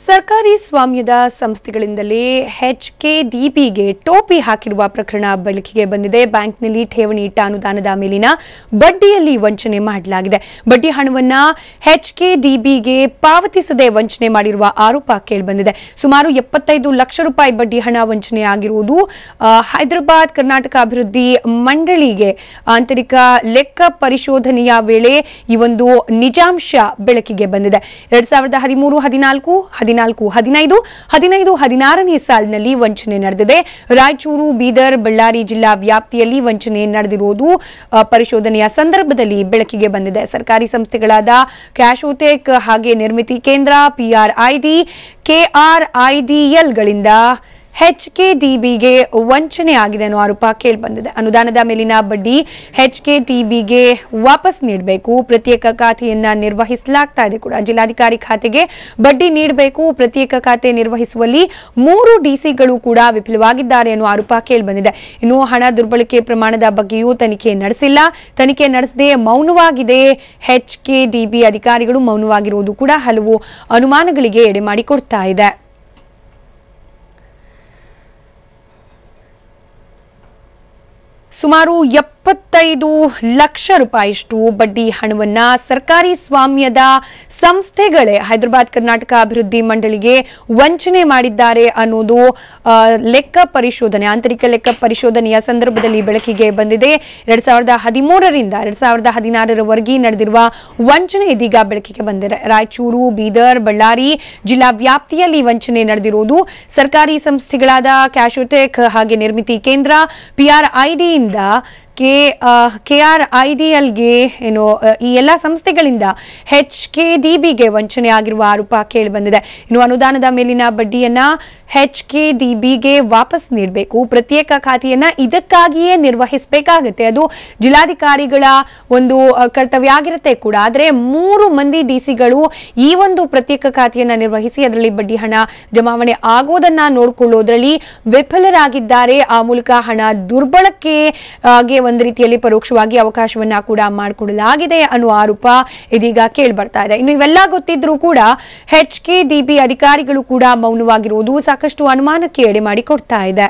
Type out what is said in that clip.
ಸರ್ಕಾರಿ ಸ್ವಾಮ್ಯದ ಸಂಸ್ಥೆಗಳಿಂದಲೇ ಎಚ್ಕೆಡಿಬಿಗೆ ಟೋಪಿ ಹಾಕಿರುವ ಪ್ರಕರಣ ಬೆಳಕಿಗೆ ಬಂದಿದೆ. ಬ್ಯಾಂಕ್ನಲ್ಲಿ ಠೇವಣಿ ಇಟ್ಟ ಅನುದಾನದ ಮೇಲಿನ ಬಡ್ಡಿಯಲ್ಲಿ ವಂಚನೆ ಮಾಡಲಾಗಿದೆ. ಬಡ್ಡಿ ಹಣವನ್ನ ಎಚ್ಕೆಡಿಬಿಗೆ ಪಾವತಿಸದೆ ವಂಚನೆ ಮಾಡಿರುವ ಆರೋಪ ಕೇಳಿಬಂದಿದೆ. ಸುಮಾರು 75 ಲಕ್ಷ ರೂಪಾಯಿ ಬಡ್ಡಿ ಹಣ ವಂಚನೆ ಆಗಿರುವುದು ಹೈದರಾಬಾದ್ ಕರ್ನಾಟಕ ಅಭಿವೃದ್ಧಿ ಮಂಡಳಿಗೆ ಆಂತರಿಕ ಲೆಕ್ಕ ಪರಿಶೋಧನೆಯ ವೇಳೆ ಈ ಒಂದು ನಿಜಾಂಶ ಬೆಳಕಿಗೆ ಬಂದಿದೆ. 2013, 14, 15, 16ನೇ ಸಾಲಿನಲ್ಲಿ ವಂಚನೆ ನಡೆದಿದೆ. ರಾಯಚೂರು, ಬೀದರ್, ಬಳ್ಳಾರಿ ಜಿಲ್ಲಾ ವ್ಯಾಪ್ತಿಯಲ್ಲಿ ವಂಚನೆ ನಡೆದಿರುವುದು ಪರಿಶೋಧನೆಯ ಸಂದರ್ಭದಲ್ಲಿ ಬೆಳಕಿಗೆ ಬಂದಿದೆ. ಸರ್ಕಾರಿ ಸಂಸ್ಥೆಗಳಾದ ಕ್ಯಾಶೋಟೆಕ್ ಹಾಗೆ ನಿರ್ಮಿತಿ ಕೇಂದ್ರ, PRID, KRIDLಗಳಿಂದ ಎಚ್ಕೆಡಿಬಿಗೆ ವಂಚನೆ ಆಗಿದೆ ಅನ್ನೋ ಆರೋಪ ಕೇಳಿಬಂದಿದೆ. ಅನುದಾನದ ಮೇಲಿನ ಬಡ್ಡಿ ಎಚ್ಕೆಡಿಬಿಗೆ ವಾಪಸ್ ನೀಡಬೇಕು, ಪ್ರತ್ಯೇಕ ಖಾತೆಯನ್ನ ನಿರ್ವಹಿಸಲಾಗ್ತಾ ಇದೆ ಕೂಡ. ಜಿಲ್ಲಾಧಿಕಾರಿ ಖಾತೆಗೆ ಬಡ್ಡಿ ನೀಡಬೇಕು, ಪ್ರತ್ಯೇಕ ಖಾತೆ ನಿರ್ವಹಿಸುವಲ್ಲಿ 3 ಡಿಸಿಗಳು ಕೂಡ ವಿಫಲವಾಗಿದ್ದಾರೆ ಅನ್ನೋ ಆರೋಪ ಕೇಳಿಬಂದಿದೆ. ಇನ್ನು ಹಣ ದುರ್ಬಳಕೆ ಪ್ರಮಾಣದ ಬಗ್ಗೆಯೂ ತನಿಖೆ ನಡೆಸಿಲ್ಲ, ತನಿಖೆ ನಡೆಸದೆ ಮೌನವಾಗಿದೆ. ಎಚ್ಕೆಡಿಬಿ ಅಧಿಕಾರಿಗಳು ಮೌನವಾಗಿರುವುದು ಕೂಡ ಹಲವು ಅನುಮಾನಗಳಿಗೆ ಎಡೆ ಮಾಡಿಕೊಡ್ತಾ ಇದೆ. ಸುಮಾರು 75 ಲಕ್ಷ ರೂಪಾಯಿಯಷ್ಟು ಬಡ್ಡಿ ಹಣವನ್ನ ಸರ್ಕಾರಿ ಸ್ವಾಮ್ಯದ ಸಂಸ್ಥೆಗಳೇ ಹೈದರಾಬಾದ್ ಕರ್ನಾಟಕ ಅಭಿವೃದ್ಧಿ ಮಂಡಳಿಗೆ ವಂಚನೆ ಮಾಡಿದ್ದಾರೆ ಅನ್ನೋದು ಲೆಕ್ಕ ಪರಿಶೋಧನೆ, ಆಂತರಿಕ ಲೆಕ್ಕ ಪರಿಶೋಧನೆಯ ಸಂದರ್ಭದಲ್ಲಿ ಬೆಳಕಿಗೆ ಬಂದಿದೆ. 2013ರಿಂದ 2016ರವರೆಗೆ ನಡೆದಿರುವ ವಂಚನೆ ಇದೀಗ ಬೆಳಕಿಗೆ ಬಂದಿದೆ. ರಾಯಚೂರು, ಬೀದರ್, ಬಳ್ಳಾರಿ ಜಿಲ್ಲಾ ವ್ಯಾಪ್ತಿಯಲ್ಲಿ ವಂಚನೆ ನಡೆದಿರುವುದು. ಸರ್ಕಾರಿ ಸಂಸ್ಥೆಗಳಾದ ಕ್ಯಾಶೋಟೆಕ್ ಹಾಗೆ ನಿರ್ಮಿತಿ ಕೇಂದ್ರ, PRID ಇಂದ KRIDLಗೆ ಏನು ಈ ಎಲ್ಲ ಸಂಸ್ಥೆಗಳಿಂದ ಎಚ್ಕೆಡಿಬಿಗೆ ವಂಚನೆ ಆಗಿರುವ ಆರೋಪ ಕೇಳಿಬಂದಿದೆ. ಇನ್ನು ಅನುದಾನದ ಮೇಲಿನ ಬಡ್ಡಿಯನ್ನ ಎಚ್ಕೆಡಿಬಿಗೆ ವಾಪಸ್ ನೀಡಬೇಕು, ಪ್ರತ್ಯೇಕ ಖಾತೆಯನ್ನ ಇದಕ್ಕಾಗಿಯೇ ನಿರ್ವಹಿಸಬೇಕಾಗುತ್ತೆ, ಅದು ಜಿಲ್ಲಾಧಿಕಾರಿಗಳ ಒಂದು ಕರ್ತವ್ಯ ಆಗಿರುತ್ತೆ ಕೂಡ. ಆದರೆ 3 ಮಂದಿ ಡಿಸಿಗಳು ಈ ಒಂದು ಪ್ರತ್ಯೇಕ ಖಾತೆಯನ್ನ ನಿರ್ವಹಿಸಿ ಅದರಲ್ಲಿ ಬಡ್ಡಿ ಹಣ ಜಮಾವಣೆ ಆಗೋದನ್ನ ನೋಡಿಕೊಳ್ಳೋದ್ರಲ್ಲಿ ವಿಫಲರಾಗಿದ್ದಾರೆ. ಆ ಮೂಲಕ ಹಣ ದುರ್ಬಳಕೆಗೆ ಒಂದು ರೀತಿಯಲ್ಲಿ ಪರೋಕ್ಷವಾಗಿ ಅವಕಾಶವನ್ನ ಕೂಡ ಮಾಡಿಕೊಡಲಾಗಿದೆ ಅನ್ನುವ ಆರೋಪ ಇದೀಗ ಕೇಳಿ ಬರ್ತಾ ಇದೆ. ಇನ್ನು ಇವೆಲ್ಲ ಗೊತ್ತಿದ್ರೂ ಕೂಡ ಎಚ್ಕೆಡಿಬಿ ಅಧಿಕಾರಿಗಳು ಕೂಡ ಮೌನವಾಗಿರುವುದು ಸಾಕಷ್ಟು ಅನುಮಾನಕ್ಕೆ ಎಡೆ ಮಾಡಿಕೊಡ್ತಾ ಇದೆ.